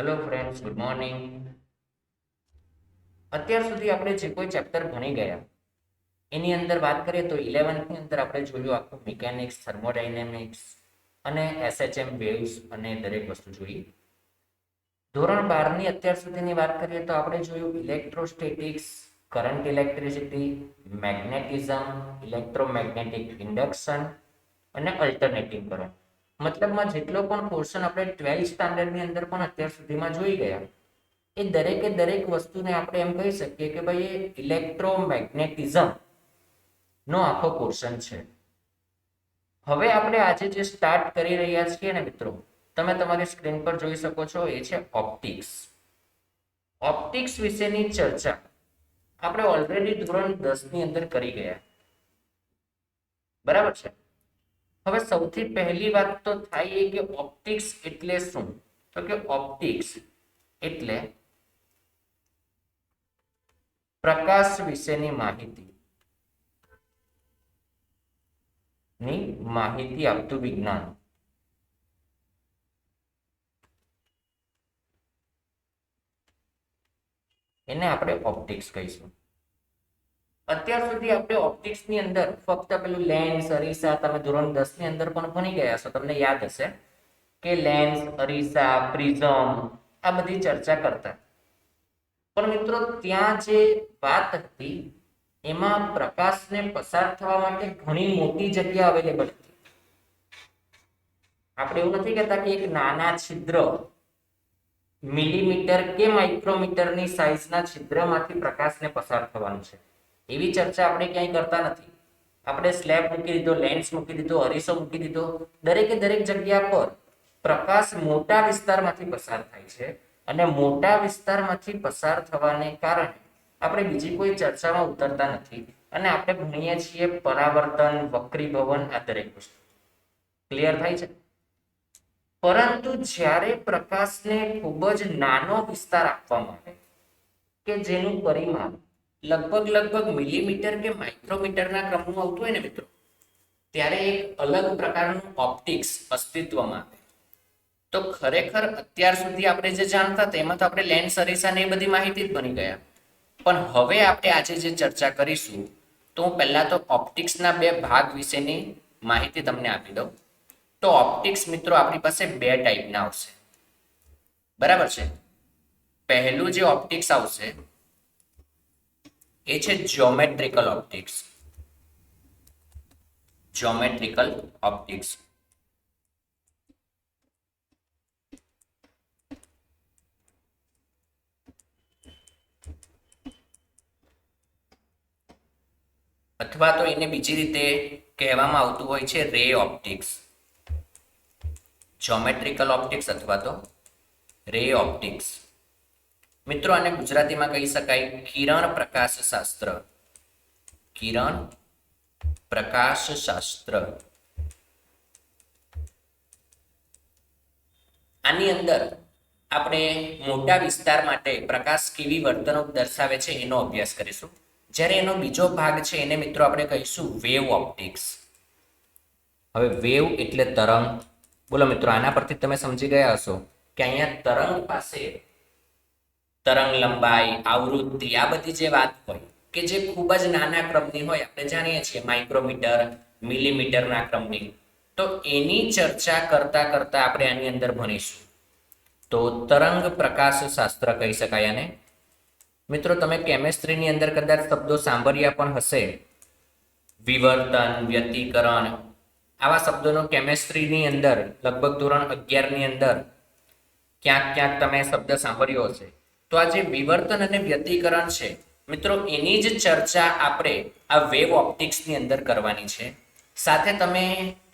Hello friends, good morning. અત્યાર સુધી આપણે જે કોઈ ચેપ્ટર ભણી ગયા એની અંદર વાત કરીએ તો 11th ની અંદર આપણે જોયું આખું મિકેનિક્સ, થર્મોડાયનેમિક્સ અને એસએચએમ વેવ્સ અને દરેક વસ્તુ જોઈ. ધોરણ 12ની અત્યાર સુધીની વાત કરીએ તો આપણે જોયું electrostatics, current electricity, magnetism, electromagnetic induction અને અલ્ટરનેટિંગ કરંટ. મતલબમાં જેટલો પણ પોર્શન આપણે 12th સ્ટાન્ડર્ડની અંદર પણ અત્યાર સુધીમાં જોઈ ગયા એ દરેકે દરેક વસ્તુને આપણે એમ કહી શકીએ કે ભાઈ એ ઇલેક્ટ્રોમેગ્નેટિઝમ નો આખો પોર્શન છે. હવે આપણે આજે જે સ્ટાર્ટ કરી રહ્યા છીએ ને મિત્રો, તમે તમારી સ્ક્રીન પર જોઈ શકો છો, એ છે ઓપ્ટિક્સ. ઓપ્ટિક્સ વિશેની ચર્ચા આપણે ઓલરેડી ધોરણ 10ની અંદર કરી ગયા, બરાબર છે. હવે સૌથી પહેલી વાત તો થાય એ કે ઓપ્ટિક્સ એટલે શું? તો કે ઓપ્ટિક્સ એટલે પ્રકાશ વિશેની માહિતી આપતું વિજ્ઞાન. એને આપણે ઓપ્ટિક્સ કહીશું. અત્યાર સુધી આપણે ઓપ્ટિક્સ ની અંદર ફક્ત પેલું લેન્સ, અરીસા, તમે ધોરણ 10 ની અંદર પણ ભણી ગયા છો, તમને યાદ હશે કે લેન્સ, અરીસા, પ્રિઝમ આ બધી ચર્ચા કરતા. પણ મિત્રો ત્યાં જે વાત હતી એમાં પ્રકાશને પસાર થવા માટે ઘણી મોટી જગ્યા અવેલેબલ હતી. આપણે એવું નથી કહેતા કે એક નાના છિદ્ર મિલીમીટર કે માઇક્રોમીટરની સાઇઝના છિદ્રમાંથી પ્રકાશને પસાર થવાનું છે, એવી ચર્ચા આપણે ક્યાંય કરતા નથી. આપણે સ્લેબ મૂકી દીધો, લેન્સ મૂકી દીધો, અરીસો મૂકી દીધો, દરેકે દરેક જગ્યા પર પ્રકાશ મોટા વિસ્તારમાંથી પસાર થાય છે અને મોટા વિસ્તારમાંથી પસાર થવાને કારણે આપણે બીજી કોઈ ચર્ચામાં ઉતરતા નથી અને આપણે ભણીએ છીએ પરાવર્તન, વક્રીભવન, આ દરેક વસ્તુ. ક્લિયર થાય છે? પરંતુ જ્યારે પ્રકાશને ખૂબ જ નાનો વિસ્તાર આપવામાં આવે કે જેનું પરિમાણ લગભગ મિલીમીટર કે માઇક્રોમીટરના ક્રમનું આવતું હોય ને મિત્રો, ત્યારે એક અલગ પ્રકારનું ઓપ્ટિક્સ અસ્તિત્વમાં આવે. તો ખરેખર અત્યાર સુધી આપણે જે જાણતા હતા એમાં તો આપણે લેન્સ, અરીસા ને એ બધી માહિતી જ બની ગયા. પણ હવે આપણે આજે જે ચર્ચા કરીશું તો હું પહેલા તો ઓપ્ટિક્સના બે ભાગ વિશેની માહિતી તમને આપી દઉં. તો ઓપ્ટિક્સ મિત્રો આપણી પાસે બે ટાઈપના આવશે, બરાબર છે. પહેલું જે ઓપ્ટિક્સ આવશે એ છે જ્યોમેટ્રિકલ ઓપ્ટિક્સ. જ્યોમેટ્રિકલ ઓપ્ટિક્સ અથવા તો એને બીજી રીતે કહેવામાં આવતું હોય છે રે ઓપ્ટિક્સ. જ્યોમેટ્રિકલ ઓપ્ટિક્સ અથવા તો રે ઓપ્ટિક્સ. મિત્રો આને ગુજરાતીમાં કહી શકાય કિરણ પ્રકાશ શાસ્ત્ર. કિરણ પ્રકાશ શાસ્ત્ર. આની અંદર આપણે મોટા વિસ્તાર માટે પ્રકાશ કેવી વર્તણૂક દર્શાવે છે એનો અભ્યાસ કરીશું. જ્યારે એનો બીજો ભાગ છે એને મિત્રો આપણે કહીશું વેવ ઓપ્ટિક્સ. હવે વેવ એટલે તરંગ. બોલો મિત્રો, આના પરથી તમે સમજી ગયા હશો કે અહીંયા તરંગ પાસે તરંગ લંબાઈ, આવૃત્તિ, આ બધી જે વાત હોય કે જે ખૂબ જ નાના ક્રમની હોય, આપણે જાણીએ છીએ માઇક્રોમીટર, મિલીમીટરના ક્રમની, તો એની ચર્ચા કરતા કરતા આપણે આની અંદર ભણીશું. તો તરંગ પ્રકાશ શાસ્ત્ર કહી શકાય આને. મિત્રો તમે કેમેસ્ટ્રીની અંદર કદાચ શબ્દો સાંભળ્યા પણ હશે, વિવર્તન, વ્યતિકરણ, આવા શબ્દોનો કેમેસ્ટ્રીની અંદર લગભગ ધોરણ 11ની અંદર ક્યાંક તમે શબ્દ સાંભળ્યો હશે. તો આ જે વિવર્તન અને વ્યતિકરણ છે મિત્રો, એની જ ચર્ચા આપણે આ વેવ ઓપ્ટિક્સની અંદર કરવાની છે. સાથે તમે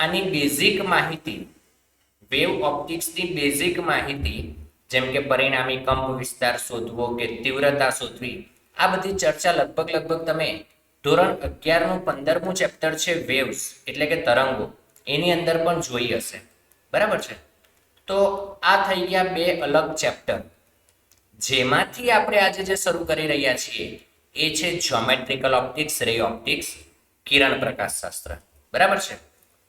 આની બેઝિક માહિતી, વેવ ઓપ્ટિક્સની બેઝિક માહિતી, જેમ કે પરિણામી કંપ વિસ્તાર શોધવો કે તીવ્રતા શોધવી, આ બધી ચર્ચા લગભગ તમે ધોરણ 11નું 15મું ચેપ્ટર છે વેવ્સ એટલે કે તરંગો, એની અંદર પણ જોઈ હશે, બરાબર છે. તો આ થઈ ગયા બે અલગ ચેપ્ટર. જેમાંથી આપણે આજે જે શરૂ કરી રહ્યા છીએ એ છે જ્યોમેટ્રિકલ ઓપ્ટિક્સ, રે ઓપ્ટિક્સ, કિરણ પ્રકાશ શાસ્ત્ર, બરાબર છે.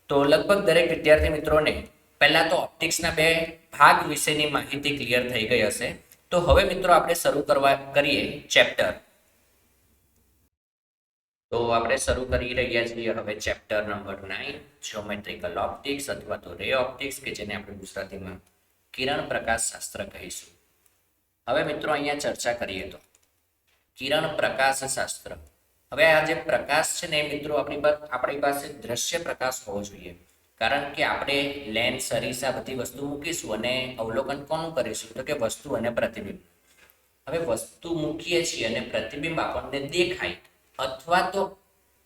તો લગભગ દરેક વિદ્યાર્થી મિત્રોને પહેલા તો ઓપ્ટિક્સના બે ભાગ વિશેની માહિતી ક્લિયર થઈ ગઈ હશે. તો હવે મિત્રો આપણે શરૂ કરીએ ચેપ્ટર. તો આપણે શરૂ કરી રહ્યા છીએ હવે ચેપ્ટર નંબર 9, જ્યોમેટ્રિકલ ઓપ્ટિક્સ અથવા તો રે ઓપ્ટિક્સ, કે જેને આપણે ગુજરાતીમાં કિરણ પ્રકાશ શાસ્ત્ર કહીશું. હવે મિત્રો અહીંયા ચર્ચા કરીએ તો કિરણ પ્રકાશ શાસ્ત્ર. હવે આ જે પ્રકાશ છે ને મિત્રો આપણી પાસે દ્રશ્ય પ્રકાશ હોવો જોઈએ, કારણ કે આપણે લેન્સ, અરીસા બધી વસ્તુ મૂકીશું અને અવલોકન કોનું કરીશું? તો કે વસ્તુ અને પ્રતિબિંબ. હવે વસ્તુ મૂકીએ છીએ અને પ્રતિબિંબ આપણને દેખાય અથવા તો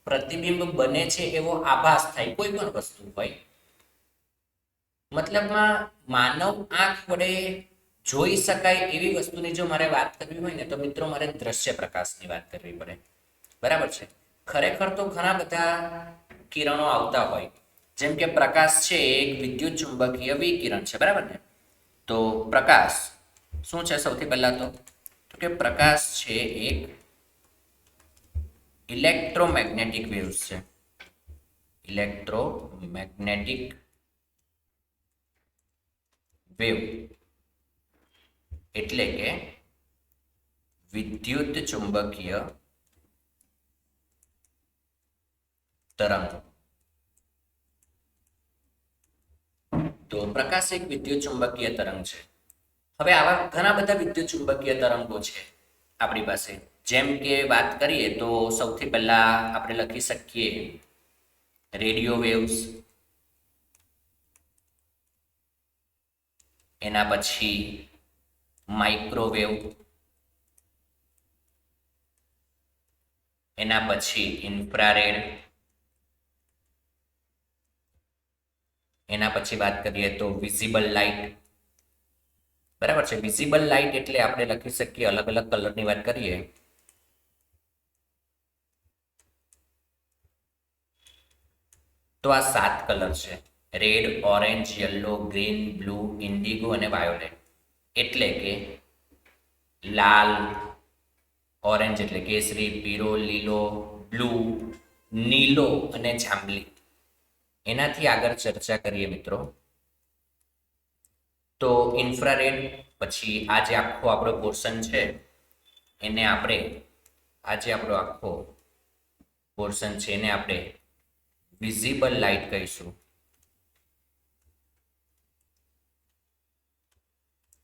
પ્રતિબિંબ બને છે એવો આભાસ થાય, કોઈ પણ વસ્તુ હોય. મતલબમાં માનવ આંખ વડે જોઈ શકાય એવી વસ્તુની જો મારે વાત કરવી હોય ને તો મિત્રો મારે દ્રશ્ય પ્રકાશની વાત કરવી પડે. બરાબર છે. ખરેખર તો ઘણા બધા કિરણો આવતા હોય, જેમ કે પ્રકાશ છે એક વિદ્યુત ચુંબકીય વિકિરણ છે, બરાબર ને? તો પ્રકાશ શું છે? સૌથી પહેલા તો કે પ્રકાશ છે એક ઇલેક્ટ્રોમેગ્નેટિક વેવ્સ છે. ઇલેક્ટ્રોમેગ્નેટિક વેવ એટલે કે વિદ્યુત ચુંબકીય તરંગ. તો પ્રકાશ એક વિદ્યુત ચુંબકીય તરંગ છે. હવે આવા ઘણા બધા વિદ્યુત ચુંબકીય તરંગો છે આપણી પાસે. જેમ કે વાત કરીએ તો સૌથી પહેલા આપણે લખી શકીએ રેડિયો વેવ્સ, એના પછી માઇક્રોવેવ, એના પછી ઇન્ફ્રારેડ, એના પછી વાત કરીએ તો વિઝિબલ લાઇટ. બરાબર છે. વિઝિબલ લાઇટ એટલે આપણે લખી શકીએ, અલગ અલગ કલરની વાત કરીએ તો આ 7 કલર છે: red, orange, yellow, green, blue, Indigo અને વાયોલેટ. એટલે કે લાલ, ઓરેન્જ એટલે કેસરી, પીળો, લીલો, બ્લુ, નીલો અને જાંબલી. એનાથી આગળ ચર્ચા કરીએ મિત્રો તો ઇન્ફ્રારેડ. પછી આ જે આખો આપણો પોર્શન છે એને આપણે વિઝિબલ લાઇટ કહીશું.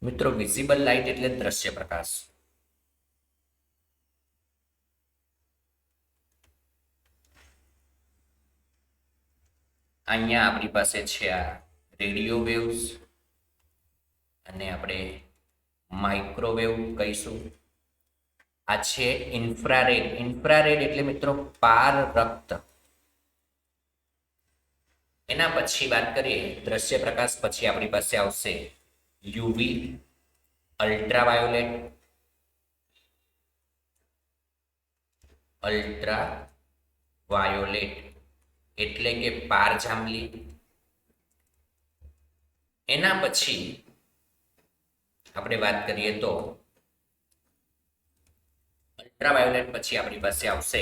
મિત્રો વિઝિબલ લાઇટ એટલે દ્રશ્ય પ્રકાશ. અહીંયા આપણી પાસે છે આ રેડિયો વેવ્સ અને આપણે માઇક્રોવેવ કહીશું. આ છે ઇન્ફ્રારેડ. ઇન્ફ્રારેડ એટલે મિત્રો પારરક્ત. એના પછી વાત કરીએ દ્રશ્ય પ્રકાશ પછી આપણી પાસે આવશે યુવી, અલ્ટ્રાવાયોલેટ એટલે કે પારજાંબલી. એના પછી આપણે વાત કરીએ તો અલ્ટ્રાવાયોલેટ પછી આપણી પાસે આવશે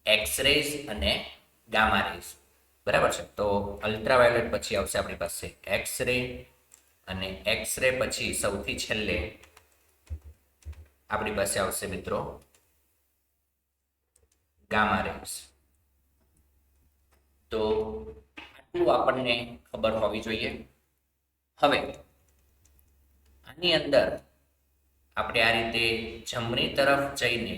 એક્સ-રેઝ અને ગામા રેઝ. બરાબર છે. તો અલ્ટ્રાવાયોલેટ પછી આવશે આપણી પાસે એક્સ-રે, અને એક્સ-રે પછી સૌથી છેલ્લે આપણી પાસે આવશે મિત્રો ગામા રેઝ. તો આટલું આપણને ખબર હોવી જોઈએ. હવે આની અંદર આપણે આ રીતે જમણી તરફ જઈને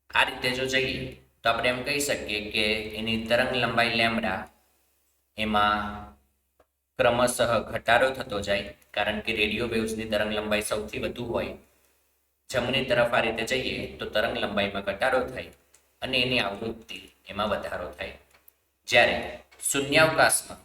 આ રીતે જો જઈએ તો આપણે એમ કહી શકીએ કે એની તરંગ લંબાઈ લેમ્બડા એમાં ક્રમશઃ ઘટાડો થતો જાય, કારણ કે રેડિયો વેવ્સની તરંગ લંબાઈ સૌથી વધુ હોય. જમણી તરફ આ રીતે જઈએ તો તરંગ લંબાઈમાં ઘટાડો થાય અને એની આવૃત્તિ એમાં વધારો થાય. જ્યારે શૂન્યાવકાશમાં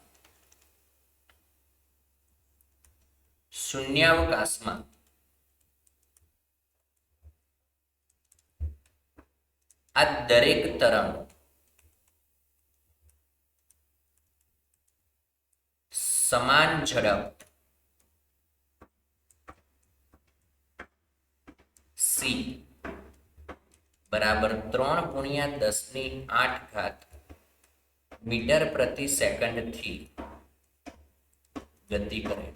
આ દરેક તરંગ સમાન ઝડપ c બરાબર 3 × 10⁸ મીટર પ્રતિ સેકન્ડ થી ગતિ કરે.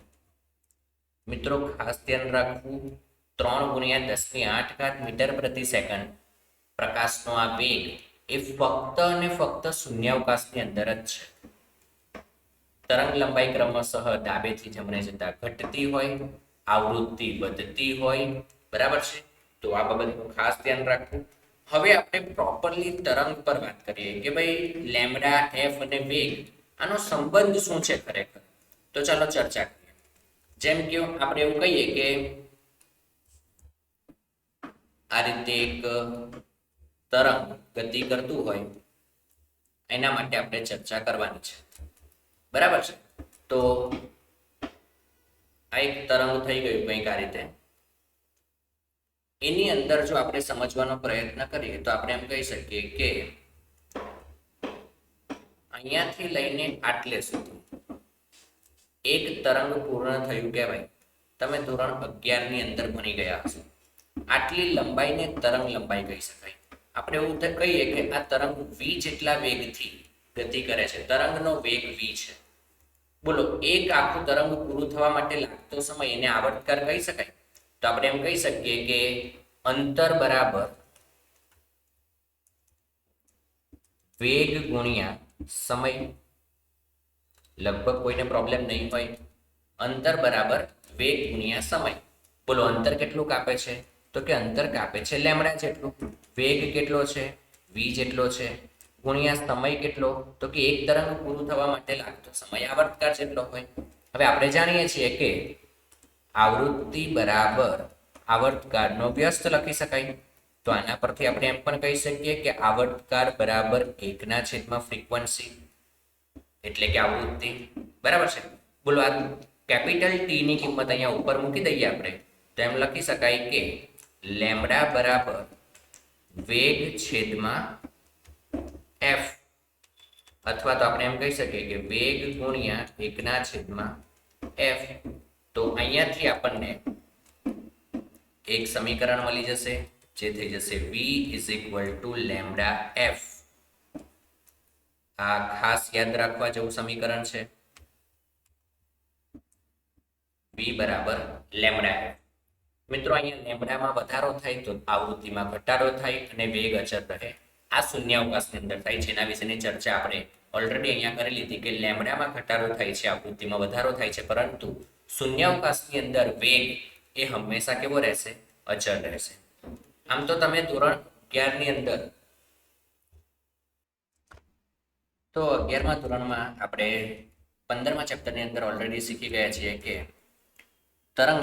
મિત્રો ખાસ ધ્યાન રાખવું, 3 × 10⁸ મીટર પ્રતિ સેકન્ડ પ્રકાશનો આ વેગ એ ફક્ત અને ફક્ત શૂન્યાવકાશની અંદર જ છે. તરંગ લંબાઈ ક્રમશઃ ડાબેથી જમણે જતા ઘટતી હોય, આવૃત્તિ વધતી હોય, બરાબર છે. તો આ બાબતનું ખાસ ધ્યાન રાખવું. હવે આપણે પ્રોપરલી તરંગ પર વાત કરીએ કે ભાઈ લેમ્ડા, એફ અને વેગ આનો સંબંધ શું છે ખરેખર. તો ચાલો ચર્ચા કરીએ. જેમ કે આપણે એવું કહીએ કે આ રીતે એક તરંગ ગતિ કરતું હોય, એના માટે આપણે ચર્ચા કરવાની છે, બરાબર છે. તો આ એક તરંગ થઈ ગયું કંઈક આ રીતે. એની અંદર જો આપણે સમજવાનો પ્રયત્ન કરીએ તો આપણે એમ કહી શકીએ કે અહીંયાથી લઈને આટલે સુધી એક તરંગ પૂર્ણ થયું કહેવાય. તમે ધોરણ 11 ની અંદર ભણી ગયા હશો. આટલી લંબાઈને તરંગ લંબાઈ કહી શકાય. આપણે એવું કહીએ કે આ તરંગ v જેટલા વેગથી ગતિ કરે છે. તરંગનો વેગ v છે. બોલો, એક આખું તરંગ પૂરું થવા માટે લાગતો સમય એને આવર્તકાળ કહી શકાય. તો આપણે એમ કહી શકીએ કે અંતર બરાબર વેગ ગુણ્યા સમય. લગભગ કોઈને પ્રોબ્લેમ નહીં હોય. અંતર બરાબર વેગ ગુણ્યા સમય. બોલો, અંતર કેટલું કાપે છે? તો કે અંતર કાપે છે લેમ્ડા જેટલું. વેગ કેટલો છે? v જેટલો છે. ગુણ્યા સમય કેટલો? તો કે એક તરંગ પૂરું થવા માટે લાગતો સમય આવર્તકાળ જેટલો હોય. હવે આપણે જાણીએ છીએ કે આવૃત્તિ બરાબર આવર્તકાળનો વ્યસ્ત લખી શકાય. તો આના પરથી આપણે એમ પણ કહી શકીએ કે આવર્તકાળ બરાબર 1/, ફ્રીક્વન્સી એટલે કે આવૃત્તિ, બરાબર છે. બોલો, આ કેપિટલ ટી ની કિંમત અહીંયા ઉપર મૂકી દઈએ આપણે, તો એમ લખી શકાય કે લેમ્ડા બરાબર વેગ છેદમાં એફ, અથવા તો આપણે એમ કહી શકીએ કે વેગ ગુણ્યા 1/f. તો અહીંયાથી આપણને એક સમીકરણ મળી જશે, જે થઈ જશે v = લેમ્ડા એફ. આ ખાસ યાદ રાખવા જેવું સમીકરણ છે. v બરાબર લેમ્ડા એફ. મિત્રો અહીંયા લેમ્ડામાં વધારો થાય તો આવૃત્તિમાં ઘટાડો થાય અને વેગ અચળ રહે. આ શૂન્યાવકાશની અંદર થાય છે. એના વિશેની ચર્ચા આપણે ઓલરેડી અહીંયા કરી લીધી કે લેમ્ડામાં ઘટાડો થાય છે, આવૃત્તિમાં વધારો થાય છે, પરંતુ શૂન્યાવકાશની અંદર વેગ એ હંમેશા કેવો રહેશે? અચળ રહેશે. આમ તો તમે ધોરણ 11 ની અંદર, તો 11મા ધોરણમાં આપણે 15મા ચેપ્ટરની અંદર ઓલરેડી શીખી ગયા છીએ કે તરંગ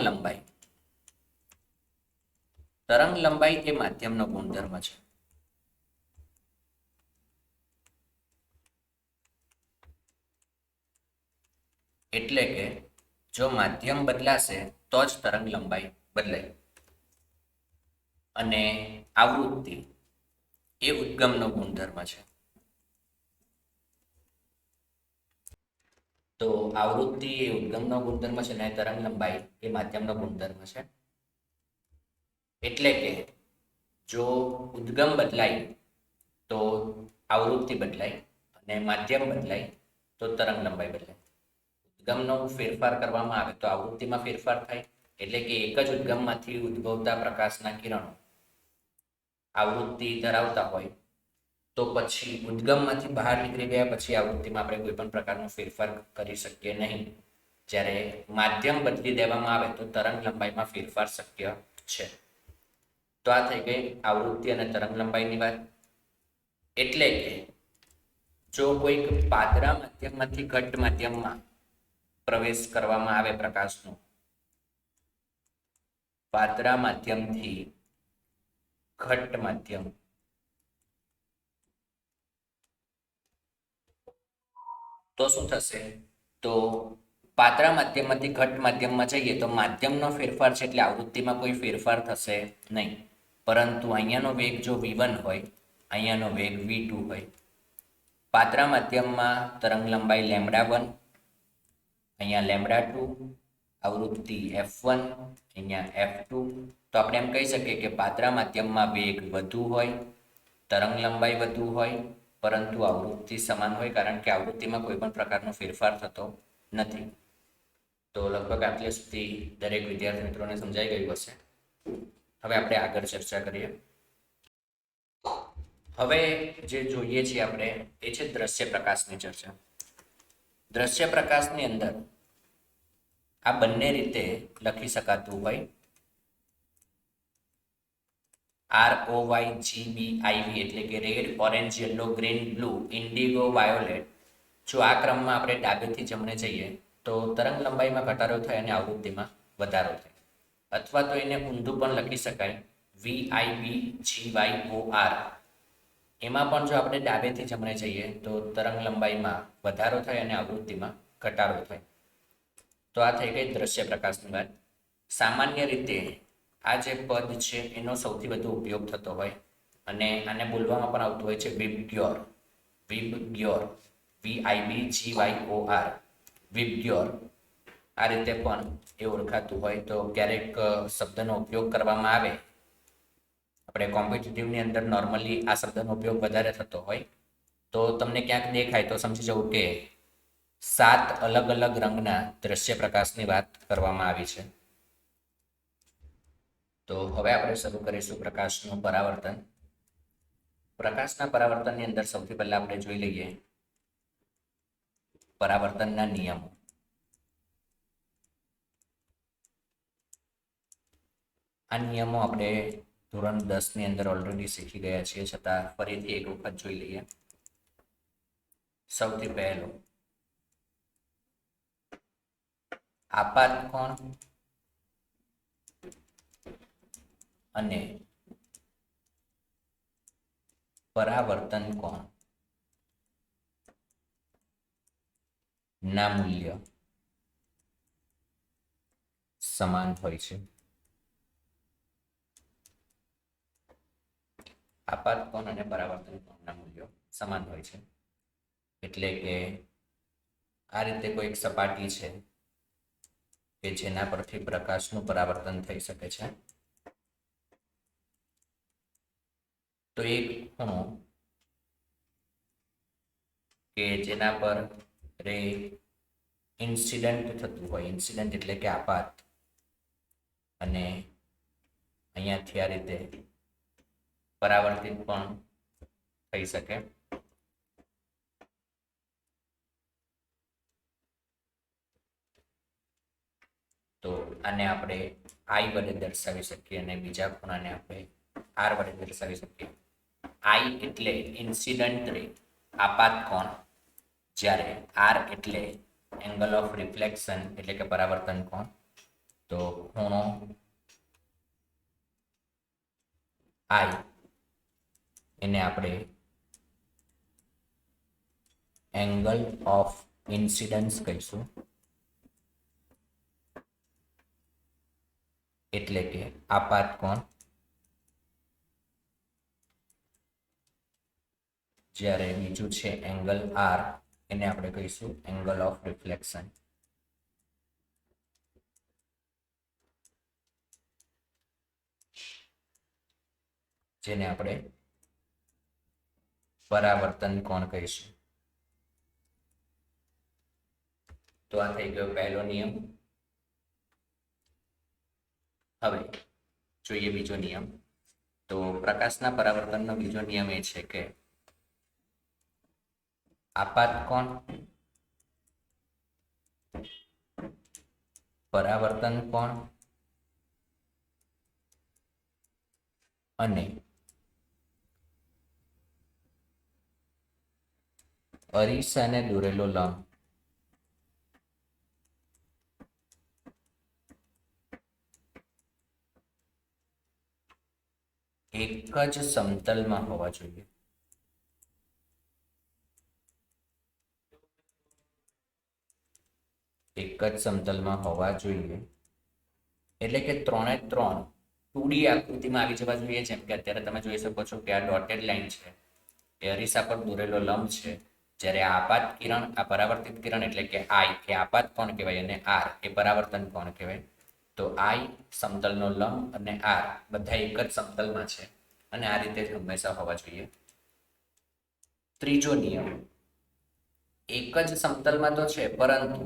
લંબાઈ એ માધ્યમનો ગુણધર્મ છે. એટલે કે જો માધ્યમ બદલાશે તો જ તરંગ લંબાઈ બદલાય. અને આવૃત્તિ એ ઉદ્ગમનો ગુણધર્મ છે. તો આવૃત્તિ એ ઉદ્ગમનો ગુણધર્મ છે અને તરંગ લંબાઈ એ માધ્યમનો ગુણધર્મ છે. એટલે કે જો ઉદ્ગમ બદલાય તો આવૃત્તિ બદલાય અને માધ્યમ બદલાય તો તરંગ લંબાઈ બદલાય. ઉદ્ગમનો ફેરફાર કરવામાં આવે તો આવૃત્તિમાં ફેરફાર થાય. એટલે કે એક જ ઉદ્ગમમાંથી ઉદ્ભવતા પ્રકાશના કિરણો આવૃત્તિ ધરાવતા હોય તો પછી ઉદ્ગમમાંથી બહાર નીકળી ગયા પછી આવૃત્તિમાં આપણે કોઈ પણ પ્રકારનો ફેરફાર કરી શકીએ નહીં. જ્યારે માધ્યમ બદલી દેવામાં આવે તો તરંગ લંબાઈમાં ફેરફાર શક્ય છે. તો આ થઈ ગઈ આવૃત્તિ અને તરંગ લંબાઈની વાત. એટલે કે જો કોઈક પાતળા માધ્યમમાંથી ઘટ્ટ માધ્યમમાં પ્રવેશ કરવામાં આવે પ્રકાશનો, પાતળા માધ્યમથી ઘટ્ટ માધ્યમ, તો શું થશે? તો પાતળા માધ્યમમાંથી ઘટ્ટ માધ્યમમાં જઈએ તો માધ્યમનો ફેરફાર છે એટલે આવૃત્તિમાં કોઈ ફેરફાર થશે નહીં. પરંતુ અહીંયાનો વેગ જો v1 હોય, અહીંયાનો વેગ v2 હોય. પાતળા માધ્યમમાં તરંગ લંબાઈ λ1, અહીંયા λ2, આવૃત્તિ f1, અહીંયા f2. તો આપણે એમ કહી શકીએ કે પાતળા માધ્યમમાં વેગ વધુ હોય, તરંગ લંબાઈ વધુ હોય, પરંતુ આવૃત્તિ સમાન હોય, કારણ કે આવૃત્તિમાં કોઈ પણ પ્રકારનો ફેરફાર થતો નથી. તો લગભગ આટલે સુધી દરેક વિદ્યાર્થી મિત્રોને સમજાઈ ગયું હશે. હવે આપણે આગળ ચર્ચા કરીએ. હવે જે જોઈએ છીએ આપણે એ છે દ્રશ્ય પ્રકાશની ચર્ચા. દ્રશ્ય પ્રકાશની અંદર આ બંને રીતે લખી શકાતું હોય. ROYGBIV એટલે કે red, orange, yellow, green, blue, Indigo, violet. જો આ ક્રમમાં આપણે ડાબેથી જમણે જઈએ તો તરંગ લંબાઈમાં ઘટાડો થાય અને આવૃત્તિમાં વધારો થાય. અથવા તો એને ઊંધું પણ લખી શકાય, VIBGYOR. એમાં પણ જો આપણે ડાબેથી જમણે જઈએ તો તરંગ લંબાઈમાં વધારો થાય અને આવૃત્તિમાં ઘટાડો થાય. તો આ થઈ ગઈ દ્રશ્ય પ્રકાશની વાત. સામાન્ય રીતે આ જે પદ છે એનો સૌથી વધુ ઉપયોગ થતો હોય અને આને બોલવામાં પણ આવતું હોય છે વિબગ્યોર. વિબગ્યોર, VIBGYOR, વિબગ્યોર. આ રીતે પણ એ ઓળખાતું હોય. તો ક્યારેક શબ્દનો ઉપયોગ કરવામાં આવે, આપણે કોમ્પિટિટિવની અંદર નોર્મલી આ શબ્દનો ઉપયોગ વધારે થતો હોય, તો તમને ક્યાંક દેખાય તો સમજી જવું કે 7 અલગ અલગ રંગના દ્રશ્ય પ્રકાશની વાત કરવામાં આવી છે. તો હવે આપણે શરૂ કરીશું પ્રકાશનું પરાવર્તન. પ્રકાશના પરાવર્તનની અંદર સૌથી પહેલા આપણે જોઈ લઈએ પરાવર્તનના નિયમો. આ નિયમો આપણે ધોરણ 10 ની અંદર ઓલરેડી શીખી ગયા છીએ, છતાં ફરીથી એક વખત જોઈ લઈએ. સૌથી પહેલો, આપાત કોણ અને પરાવર્તન કોણ ના મૂલ્ય સમાન હોય છે. આપાત કોણ અને પરાવર્તન કોણના મૂલ્યો સમાન હોય છે. એટલે કે આ રીતે કોઈ એક સપાટી છે કે જેના પરથી પ્રકાશનું પરાવર્તન થઈ શકે છે. તો એક ખૂણો કે જેના પર રે ઇન્સિડન્ટ થતું હોય, ઇન્સિડન્ટ એટલે કે આપાત, અને અહીંયાથી આ રીતે પરાવર્તિત પણ થઈ શકે. તો આને આપણે I વડે દર્શાવી શકીએ અને બીજા ખૂણાને આપણે R વડે દર્શાવી શકીએ. I એટલે ઇન્સિડન્ટ રે, આપાત કોણ, જ્યારે R એટલે એંગલ ઓફ રિફ્લેક્શન એટલે કે પરાવર્તન કોણ. તો ખૂણો I એને આપણે એંગલ ઓફ ઇન્સિડન્સ કહીશું. એટલે કે આપાત કોણ. જ્યારે બીજું છે એંગલ R, એને આપણે કહીશું એંગલ ઓફ રિફ્લેક્શન. જેને આપણે પરાવર્તન કોણ કહીશું. તો આ થઈ ગયો પહેલો નિયમ. હવે જોઈએ બીજો નિયમ. તો પ્રકાશના પરાવર્તનનો બીજો નિયમ એ છે કે આપાત કોણ, પરાવર્તન કોણ અને અરીસાને દોરેલો લંબ એક જ સમતલમાં હોવા જોઈએ. એક જ સમતલમાં હોવા જોઈએ એટલે કે 3 2D આકૃતિમાં આવી જવા જોઈએ. જેમ કે અત્યારે તમે જોઈ શકો છો કે આ ડોટેડ લાઈન છે એ અરીસા પર દોરેલો લંબ છે, જ્યારે આ આપાત કિરણ, આ પરાવર્તિત કિરણ એટલે કે I એ આપાત કોણ કહેવાય અને R એ પરાવર્તન કોણ કહેવાય. તો I સમતલનો લંબ અને R બધા એક જ સમતલમાં છે અને આ રીતે હંમેશા હોવા જોઈએ. ત્રીજો નિયમ, એક જ સમતલમાં તો છે પરંતુ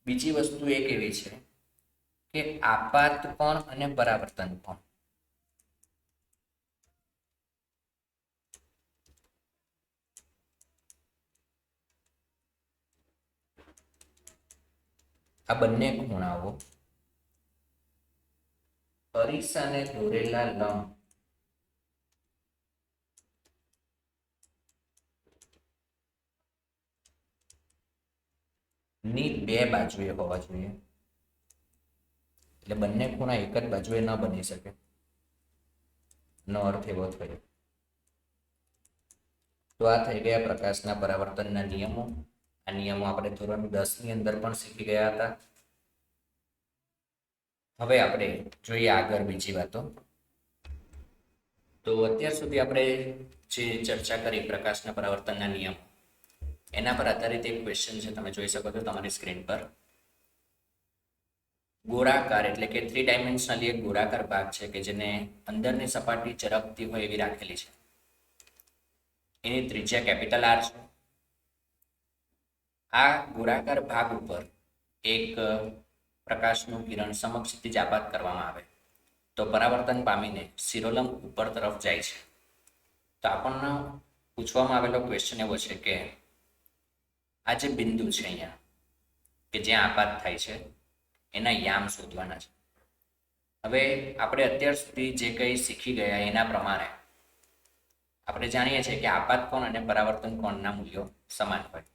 બીજી વસ્તુ એક એવી છે કે આપાત કોણ અને પરાવર્તન કોણ. આ બંને ખૂણાઓ અરીસાને દોરેલા લંબ ની બે બાજુએ હોવા જોઈએ. એટલે બંને ખૂણા એક જ બાજુએ ન બની શકે. નો અર્થ એવો થયો. તો આ થઈ ગયા પ્રકાશના પરાવર્તનના નિયમો. આ નિયમો આપણે ધોરણ 10 ની અંદર પણ શીખી ગયા હતા. હવે આપણે જોઈએ આગળ બીજી વાતો. તો અત્યાર સુધી આપણે જે ચર્ચા કરી પ્રકાશના પરાવર્તનના નિયમો, એના પર આધારિત એક ક્વેશ્ચન છે, તમે જોઈ શકો છો તમારી સ્ક્રીન પર. ગોળાકાર એટલે કે 3 ડાયમેન્શનલી એક ગોળાકાર ભાગ છે કે જેને અંદરની સપાટી ચરકતી હોય એવી રાખેલી છે. એની ત્રિજ્યા કેપિટલ R છે. આ ગોળાકાર ભાગ ઉપર એક પ્રકાશનું કિરણ સમક્ષિતિજ આપાત કરવામાં આવે તો પરાવર્તન પામીને શિરોલંબ ઉપર તરફ જાય છે. તો આપણને પૂછવામાં આવેલો ક્વેશ્ચન એવો છે કે આ જે બિંદુ છે અહીંયા કે જ્યાં આપાત થાય છે એના યામ શોધવાના છે. હવે આપણે અત્યાર સુધી જે કંઈ શીખી ગયા એના પ્રમાણે આપણે જાણીએ છીએ કે આપાત કોણ અને પરાવર્તન કોણના મૂલ્યો સમાન હોય.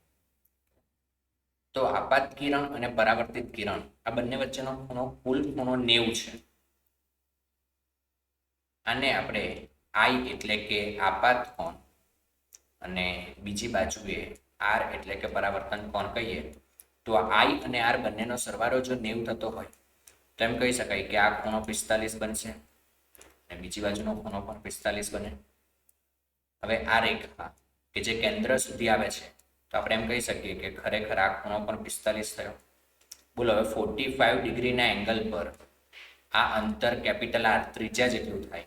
તો આપાત કિરણ અને પરાવર્તિત કિરણ આ બંને વચ્ચેનો ખૂણો કુલ ખૂણો 90 છે. આને આપણે I એટલે કે આપાત કોણ અને બીજી બાજુએ R એટલે કે પરાવર્તન કોણ કહીએ. તો I અને R બંનેનો સરવાળો જો 90 થતો હોય તો એમ કહી શકાય કે આ ખૂણો 45 બનશે અને બીજી બાજુનો ખૂણો પણ 45 બને. હવે આ રેખા કે જે કેન્દ્ર સુધી આવે છે તો આપણે એમ કહી શકીએ કે ખરેખર આ ખૂણો પણ 45 થયો. બોલો, હવે 45 ડિગ્રીના એંગલ પર આ અંતર કેપિટલ R ત્રિજ્યા જેટલું થાય.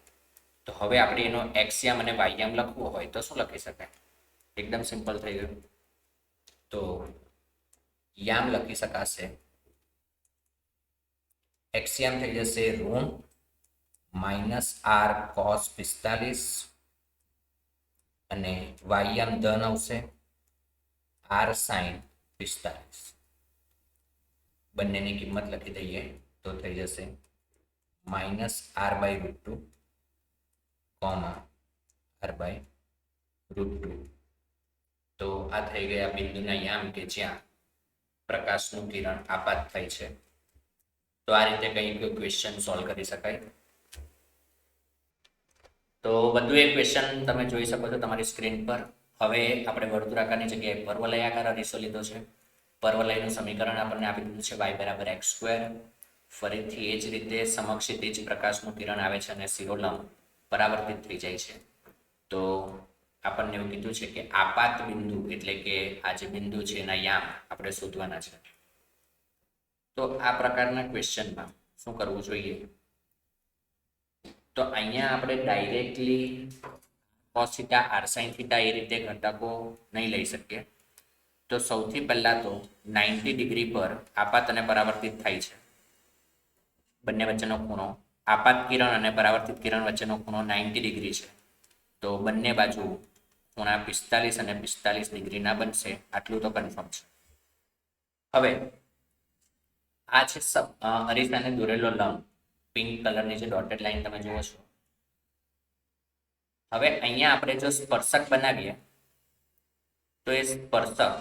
તો હવે આપણે એનો એક્સયામ અને વાયયામ લખવો હોય તો શું લખી શકાય? એકદમ સિમ્પલ થઈ ગયું. તો યામ લખી શકાશે, એક્સયામ થઈ જશે ઋણ -R cos 45 અને વાયયામ ધન આવશે R sin 45. બંનેની કિંમત લખી દઈએ તો થઈ જશે -R/√2, R/√2. તો આ થઈ ગયા બિંદુના યામ કે જ્યાં પ્રકાશનું કિરણ આપાત થાય છે. તો આ રીતે કંઈક ક્વેશ્ચન સોલ્વ કરી શકાય. તો વધુ એક ક્વેશ્ચન તમે જોઈ શકો છો તમારી સ્ક્રીન પર. હવે આપણે વર્તુળાકારની જગ્યાએ પર્વલયાકાર અરીસો લીધો છે. પર્વલયનું સમીકરણ આપણને આપી દીધું છે y = x². ફરીથી એ જ રીતે સમક્ષિતિજ પ્રકાશનું કિરણ આવે છે અને શિરોલંબ પરાવર્તિત થઈ જાય છે. તો આપણને એવું કીધું છે કે આપાત બિંદુ એટલે કે આ જે બિંદુ છે એના યામ આપણે શોધવાના છે. તો આ પ્રકારના ક્વેશ્ચનમાં શું કરવું જોઈએ? તો અહીંયા આપણે ડાયરેક્ટલી cos θ r sin θ એ રીતે ઘટકો નહીં લઈ શકીએ. તો સૌથી પહેલા તો 90 ડિગ્રી પર આપાત અને પરાવર્તિત થાય છે. બંને વચ્ચેનો ખૂણો, આપાત કિરણ અને પરાવર્તિત કિરણ વચ્ચેનો ખૂણો 90 ડિગ્રી છે. તો બંને બાજુ ખૂણા 45 અને 45 ડિગ્રીના બનશે. આટલું તો કન્ફર્મ છે. હવે આ છે અરીસાને દોરેલો લંબ, પિંક કલરની જે ડોટેડ લાઈન તમે જુઓ છો. હવે અહીંયા આપણે જો સ્પર્શક બનાવીએ તો એ સ્પર્શક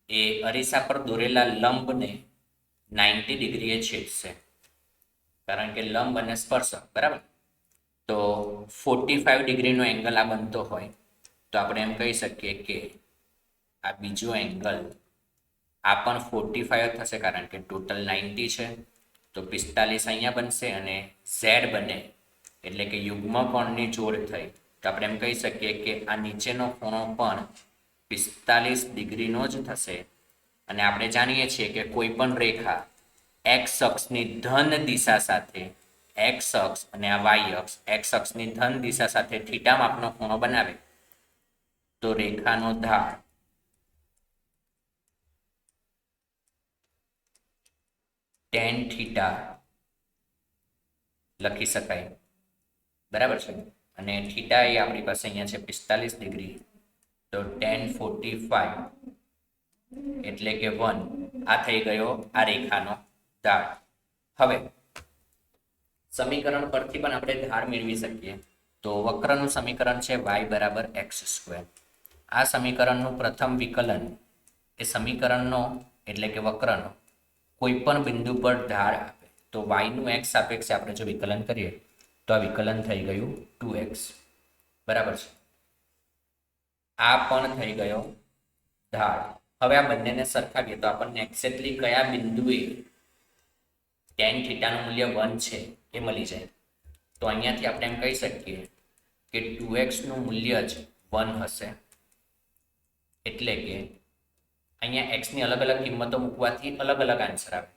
એ અરીસા પર દોરેલા લંબને 90 ડિગ્રીએ છેદશે, કારણ કે લંબ અને સ્પર્શક બરાબર. તો 45 ડિગ્રીનો એંગલ આ બનતો હોય તો આપણે એમ કહી શકીએ કે આ બીજો એંગલ આ પણ 45 થશે, કારણ કે ટોટલ 90 છે. તો 45 અહીંયા બનશે અને z બને એટલે કે યુગ્મ કોણની જોડ થઈ. તો આપણે એમ કહી શકીએ કે આ નીચેનો ખૂણો પણ 45 ડિગ્રીનો જ થશે. અને આપણે જાણીએ છીએ કે કોઈ પણ રેખા x અક્ષની ધન દિશા સાથે, x અક્ષ અને આ y અક્ષ, x અક્ષની ધન દિશા સાથે થીટા માપનો ખૂણો બનાવે તો રેખાનો ઢાળ ટેન થીટા લખી શકાય, બરાબર છે. અને થીટા એ આપણી પાસે અહીંયા છે 45 ડિગ્રી, તો ટેન 45 એટલે કે 1. આ થઈ ગયો આ રેખાનો ઢાળ. હવે સમીકરણ પરથી પણ આપણે ઢાળ મેળવી શકીએ. તો વક્રનું સમીકરણ છે y બરાબર એક્સ સ્ક્વેર. આ સમીકરણનું પ્રથમ વિકલન એ સમીકરણનો એટલે કે વક્રનો કોઈ પણ બિંદુ પર ઢાળ આપે તો y નું x સાપેક્ષે આપણે જો વિકલન કરીએ તો આ વિકલન થઈ ગયું 2x, બરાબર છે. આ પણ થઈ ગયો ઢાળ. હવે આ બંનેને સરખાવીએ તો આપણને એક્ઝેક્ટલી કયા બિંદુએ ટેન થીટાનું મૂલ્ય 1 છે એ મળી જાય. તો અહીંયાથી આપણે એમ કહી શકીએ કે 2x નું મૂલ્ય જ 1 હશે. એટલે કે અહીંયા x ની અલગ અલગ કિંમતો મૂકવાથી અલગ અલગ આન્સર આવે,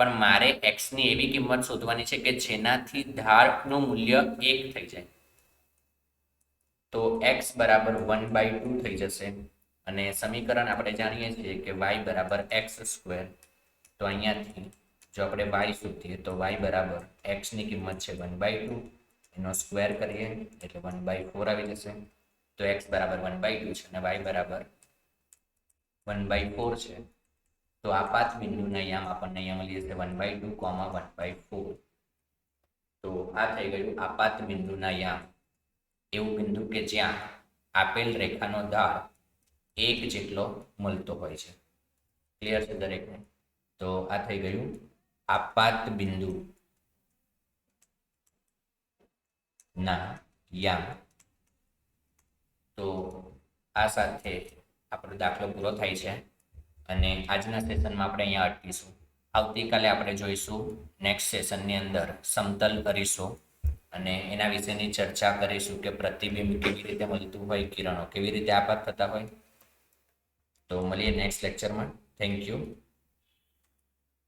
પણ મારે x ની એવી કિંમત શોધવાની છે કે જેનાથી ઢાળનું મૂલ્ય 1 થઈ જાય. તો x બરાબર 1/2 થઈ જશે. અને સમીકરણ આપણે જાણીએ છીએ કે y બરાબર એક્સ સ્ક્વેર. તો અહીંયાથી જો આપણે y શોધીએ તો y બરાબર x ની કિંમત છે 1/2, એનો સ્ક્વેર કરીએ એટલે 1/4 આવી જશે. તો x બરાબર 1/2 છે અને y બરાબર 1/4 છે. તો આપાત બિંદુના યામ આપણને અહીંયા મળી જશે 1/2, 1/4. તો આ થઈ ગયું આપાત બિંદુના યામ. એવું બિંદુ કે જ્યાં આપેલ રેખાનો ઢાળ 1 જેટલો મળતો હોય છે. ક્લિયર છે દરેકને? તો આ થઈ ગયું આપાત બિંદુ ના યામ. તો આ સાથે આપણો દાખલો પૂરો થાય છે અને આજના સેશનમાં આપણે અહીંયા અટકીશું. આવતીકાલે આપણે જોઈશું નેક્સ્ટ સેશનની અંદર સમતલ અરીસો અને એના વિશેની ચર્ચા કરીશું કે પ્રતિબિંબ કેવી રીતે મળતું હોય, કિરણો કેવી રીતે આપાત થતા હોય. તો મળીએ નેક્સ્ટ લેક્ચરમાં. Thank you.